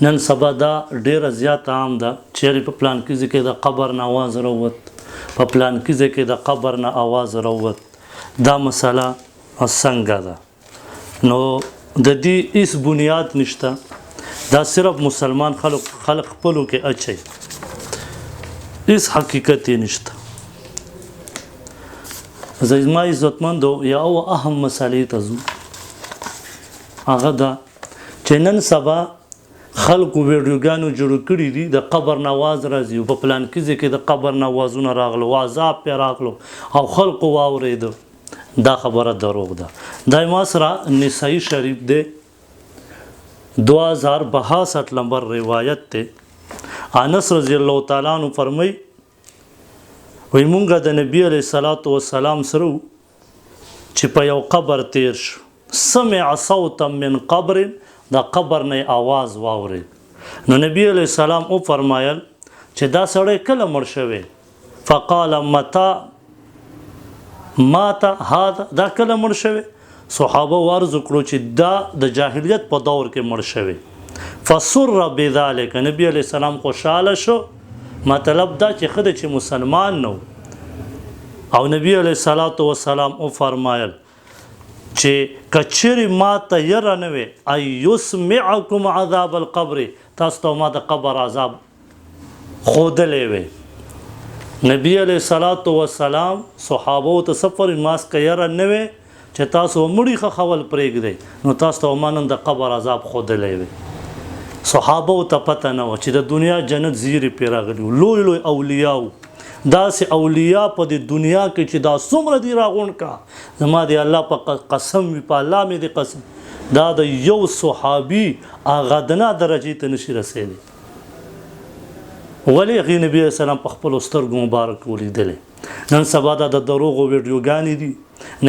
نن سبا دا ډیره زیات عام ده چې په پلان کې د قبر نه आवाज راووت په پلان کې د قبر نه आवाज راووت دا مسله څنګه ده نو د دې هیڅ بنیاد نشته دا صرف مسلمان خلق خپلو کې اچي هیڅ حقیقت یې نشته زما عزتمندو یو اهم مسلې ته ځو هغه ده چې نن سبا خلکو ویډیوګانو جوړ کړي دي د قبر نه आवाज راځي په پلان کې د قبر نه आवाजونه راغلو عذاب پې راغلو او خلکو واورېدو دا خبره دروغ ده دا ما سره نسائی شریف دی 2062 نمبر روایت ته انس رضی الله تعالی عنہ فرمای وای مونږه د نبی علیہ الصلوۃ والسلام سره چې په یو قبر تیر شو سمع صوتا من قبر دا قبر نه आवाज واورید نو نبی علیہ السلام او فرمایل چې دا سړی کله مړ شوی فقال متى مات هذا دا کله مړ شوی صحابه ورز کړو چې دا د جاهلیت په دور کې مړ شوی فسر بذلك نبی علیہ السلام خوشاله شو مطلب دا چې خدای چې مسلمان نو او نبی علیہ السلام او فرمایل چې کچری ما ته یره نه وي ای یسمعکم عذاب القبر تاسو ته ما د قبر عذاب خودلې وي نبی علیہ السلام صحابه ته سفر ماسک یره نه وي چې تاسو مړی خول پرېږدئ نو تاسو ته مانن د قبر عذاب خودلې وي صحابه ته پته نه و چې د دنیا جنت زیری پیراغلی لوی لوی اولیاء داسې اولیاء په د دنیا کې چې دا څومره دی راغون کا زما دی الله په قسم وي په الله مې دی قسم دا د یو صحابي اغدنا درجې ته نشي رسېدلی ولی هغې نبي علیه السلام په خپلو سترګو مبارک ولیدلی نن سبا دا د دروغو ویډیوګانې دي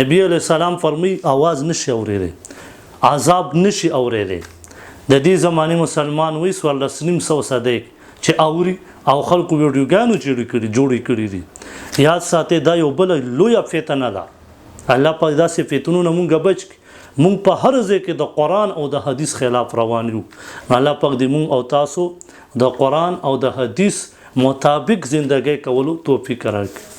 نبي علیه السلام فرمایي آواز نشي اورېدی عذاب نشي اورېدی د دې زمانې مسلمان وایي 1400 صدۍ چې اوري او خلکو ویډیوګانو جوړې کړي دي یاد ساتئ دا یو بله لویه فتنه ده الله پاک داسې فتنو نه مونږ بچ کړي مونږ په هر ځای کې د قرآن او د حدیث خلاف روان یو الله پاک دې مونږ او تاسو د قرآن او د حدیث مطابق زندګۍ کولو توفیق راکړي